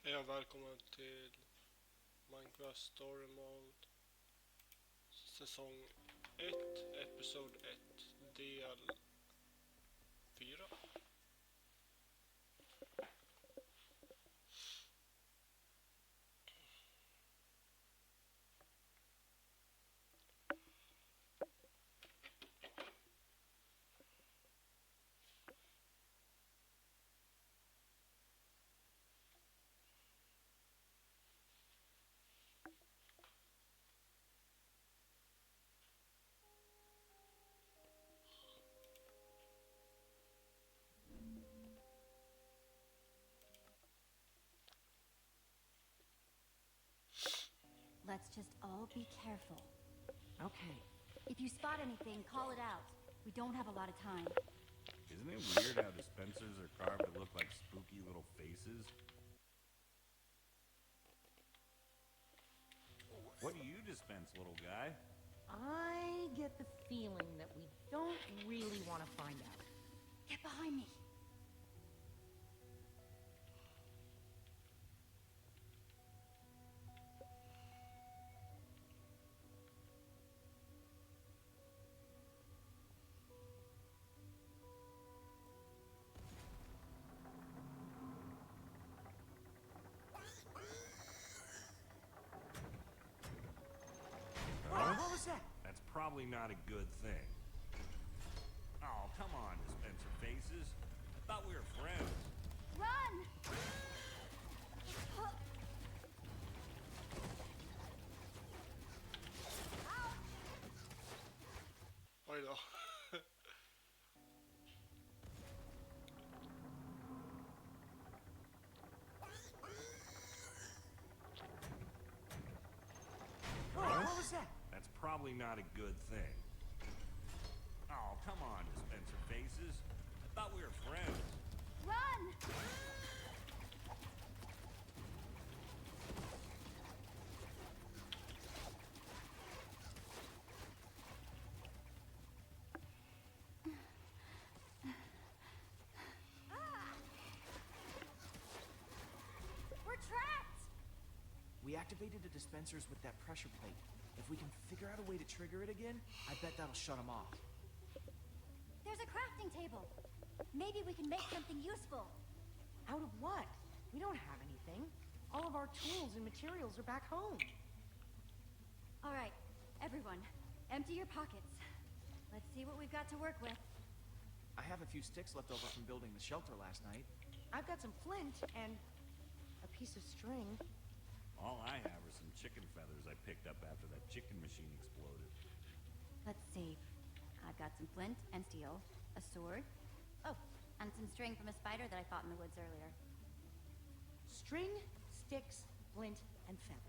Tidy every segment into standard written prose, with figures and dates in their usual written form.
Hej och välkommen till Minecraft Story Mode säsong 1, episod 1, del 4. Let's just all be careful. Okay. If you spot anything, call it out. We don't have a lot of time. Isn't it weird how dispensers are carved to look like spooky little faces? What do you dispense, little guy? I get the feeling that we don't really want to find out. Get behind me. What was that? That's probably not a good thing. Oh, come on, dispenser faces. I thought we were friends. Run! Oj då. What was that? That's probably not a good thing. Oh, come on, dispenser faces. I thought we were friends. Run! We're trapped! We activated the dispensers with that pressure plate. If we can figure out a way to trigger it again, I bet that'll shut them off. There's a crafting table. Maybe we can make something useful. Out of what? We don't have anything. All of our tools and materials are back home. All right, everyone, empty your pockets. Let's see what we've got to work with. I have a few sticks left over from building the shelter last night. I've got some flint and a piece of string. All I have are some chicken feathers I picked up after that chicken machine exploded. Let's see. I've got some flint and steel, a sword. Oh, and some string from a spider that I fought in the woods earlier. String, sticks, flint, and feathers.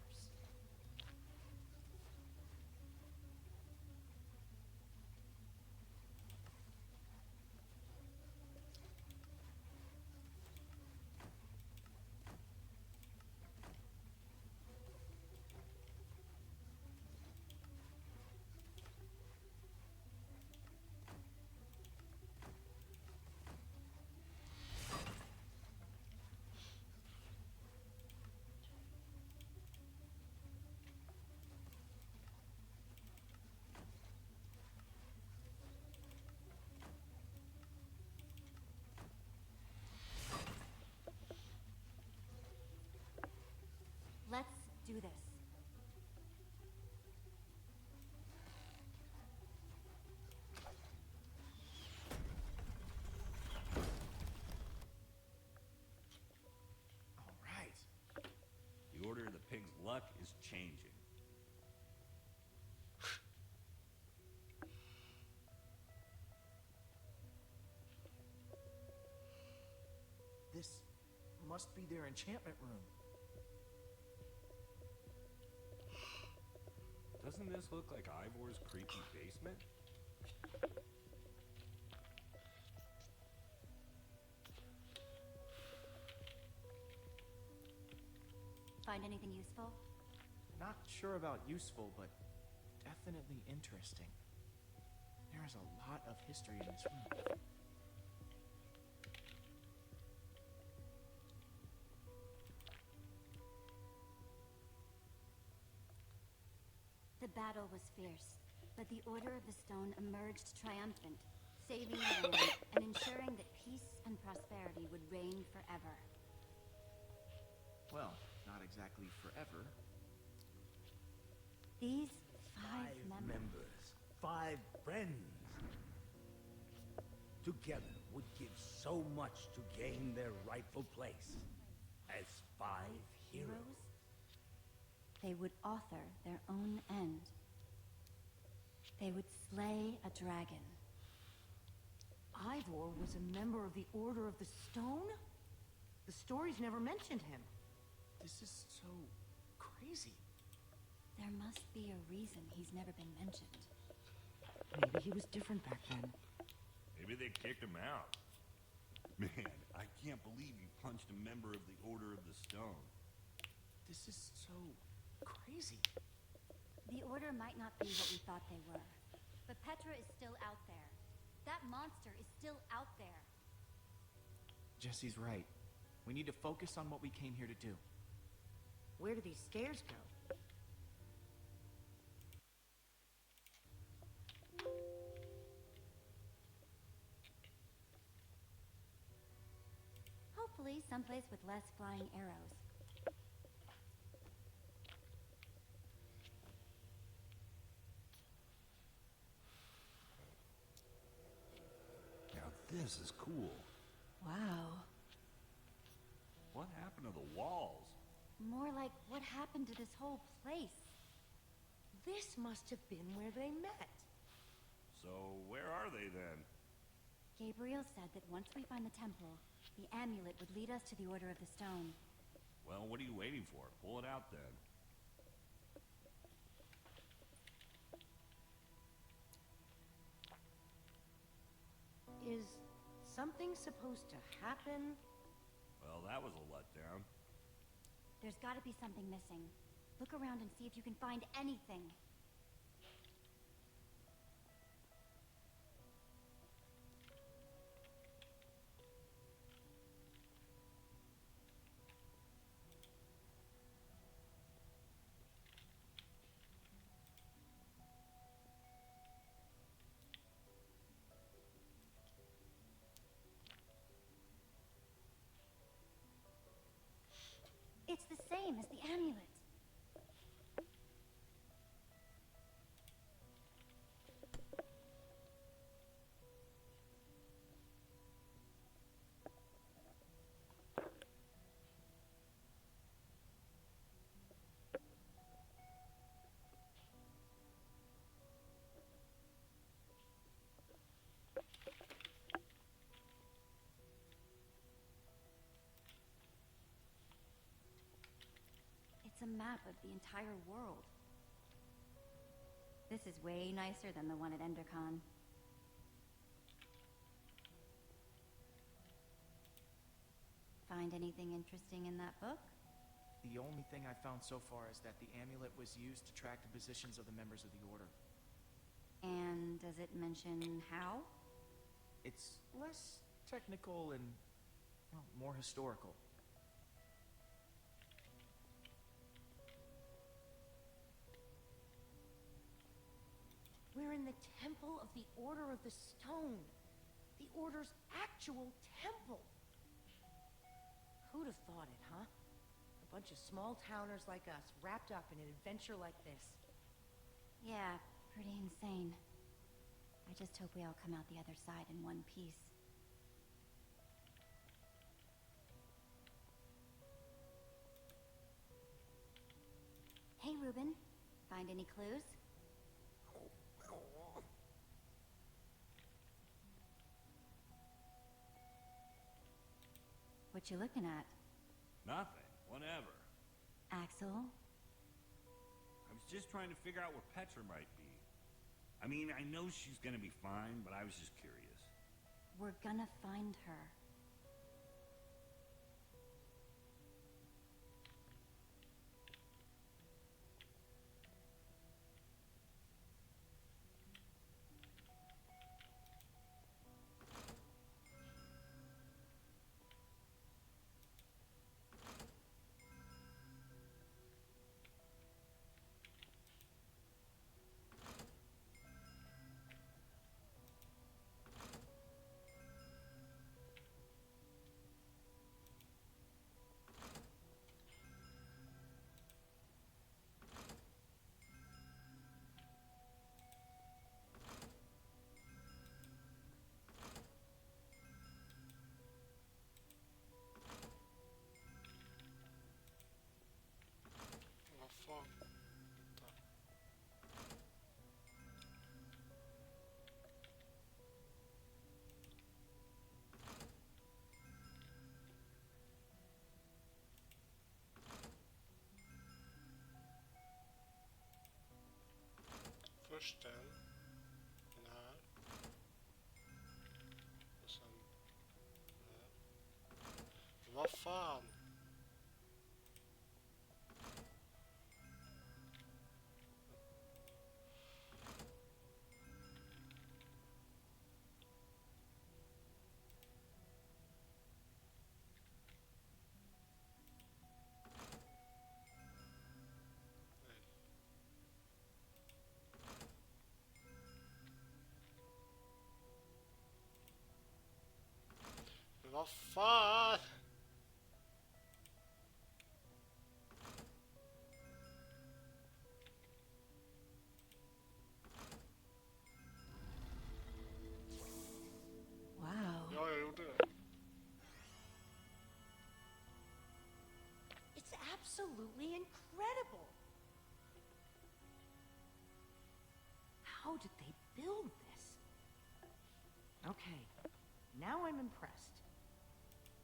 Let's do this. All right. The order of the pig's luck is changing. This must be their enchantment room. Doesn't this look like Ivor's creepy basement? Find anything useful? Not sure about useful, but definitely interesting. There is a lot of history in this room. battle was fierce, but the Order of the Stone emerged triumphant, saving the land and ensuring that peace and prosperity would reign forever. Well, not exactly forever. These Five members, 5 friends. Together would give so much to gain their rightful place as 5 heroes. They would author their own end. They would slay a dragon. Ivor was a member of the Order of the Stone? The stories never mentioned him. This is so crazy. There must be a reason he's never been mentioned. Maybe he was different back then. Maybe they kicked him out. Man, I can't believe you punched a member of the Order of the Stone. This is so crazy. The Order might not be what we thought they were, but Petra is still out there. That monster is still out there. Jesse's right. We need to focus on what we came here to do. Where do these stairs go? Hopefully someplace with less flying arrows. Now this is cool. Wow. What happened to the walls? More like what happened to this whole place. This must have been where they met. So where are they then? Gabriel said that once we find the temple, the amulet would lead us to the Order of the Stone. Well, what are you waiting for? Pull it out then. Is something supposed to happen? Well, that was a letdown. There's gotta be something missing. Look around and see if you can find anything. It's the same as the amulet. It's a map of the entire world. This is way nicer than the one at Endercon. Find anything interesting in that book? The only thing I found so far is that the amulet was used to track the positions of the members of the Order. And does it mention how? It's less technical and, well, more historical. We're in the Temple of the Order of the Stone. The Order's actual temple. Who'd have thought it, huh? A bunch of small-towners like us wrapped up in an adventure like this. Yeah, pretty insane. I just hope we all come out the other side in one piece. Hey, Reuben. Find any clues? What you looking at? Nothing. Whatever. Axel? I was just trying to figure out where Petra might be. I mean, I know she's gonna be fine, but I was just curious. We're gonna find her. Först den här. Och sen där. Vad fan? Vad fan? Wow. Ja, jag gjorde det. It's absolutely incredible. How did they build this? Okay, now I'm impressed.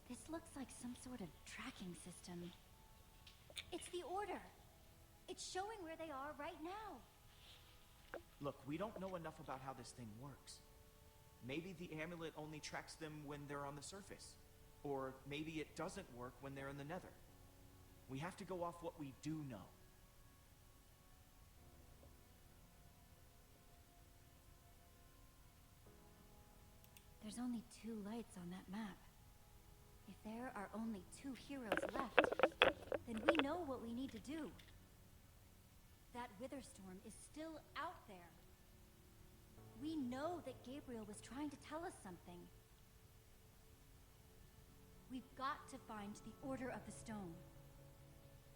This looks like some sort of tracking system. It's the Order. It's showing where they are right now. Look, we don't know enough about how this thing works. Maybe the amulet only tracks them when they're on the surface. Or maybe it doesn't work when they're in the Nether. We have to go off what we do know. There's only 2 lights on that map. If there are only 2 heroes left, then we know what we need to do. That Witherstorm is still out there. We know that Gabriel was trying to tell us something. We've got to find the Order of the Stone.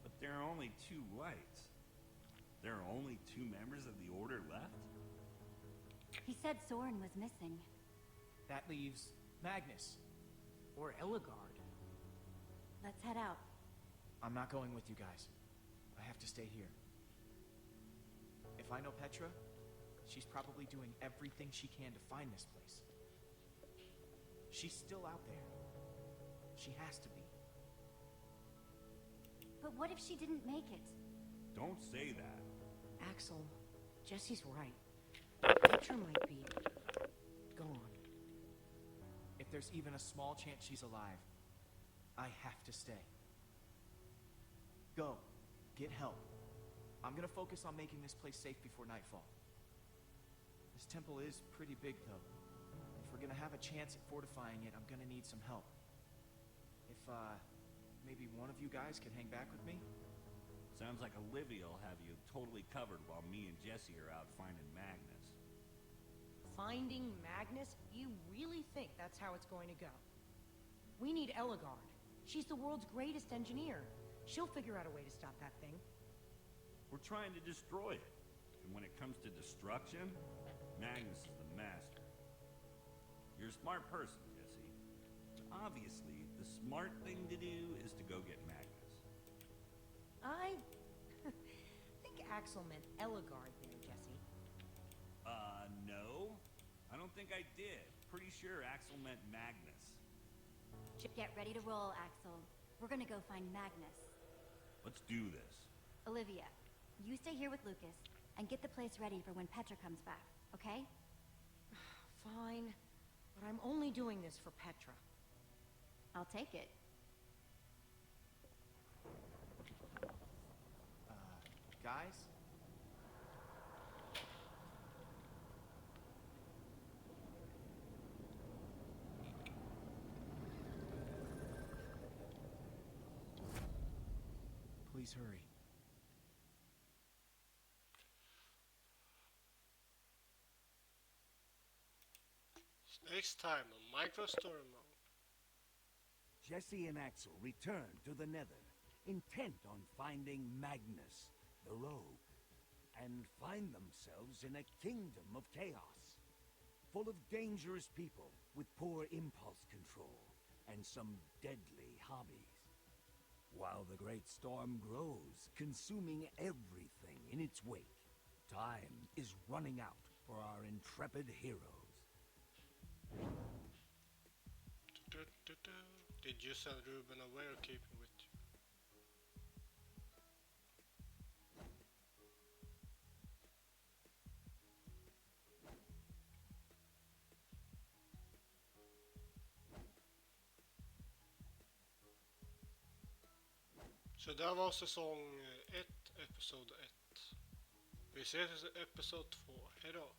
But there are only 2 lights. There are only 2 members of the Order left? He said Soren was missing. That leaves Magnus. Or Ellegard. Let's head out. I'm not going with you guys. I have to stay here. If I know Petra, she's probably doing everything she can to find this place. She's still out there. She has to be. But what if she didn't make it? Don't say that. Axel, Jesse's right. Petra might be gone. If there's even a small chance she's alive, I have to stay. Go. Get help. I'm gonna focus on making this place safe before nightfall. This temple is pretty big, though. If we're gonna have a chance at fortifying it, I'm gonna need some help. If, maybe one of you guys could hang back with me? Sounds like Olivia will have you totally covered while me and Jesse are out finding Magnus. Finding Magnus? You really think that's how it's going to go? We need Ellegard. She's the world's greatest engineer. She'll figure out a way to stop that thing. We're trying to destroy it. And when it comes to destruction, Magnus is the master. You're a smart person, Jesse. Obviously, the smart thing to do is to go get Magnus. I think Axel meant Ellegard there, Jesse. No. I don't think I did. Pretty sure Axel meant Magnus. Get ready to roll, Axel. We're gonna go find Magnus. Let's do this. Olivia, you stay here with Lucas and get the place ready for when Petra comes back, okay? Fine, but I'm only doing this for Petra. I'll take it. Guys? Please hurry. Next time on Microstorm mode. Jesse and Axel return to the Nether, intent on finding Magnus, the rogue, and find themselves in a kingdom of chaos, full of dangerous people with poor impulse control and some deadly hobbies. While the great storm grows, consuming everything in its wake, time is running out for our intrepid heroes. Did you send Ruben away or keep him with you? Så där var säsong 1, episod 1. Vi ses i episod 2. Hejdå!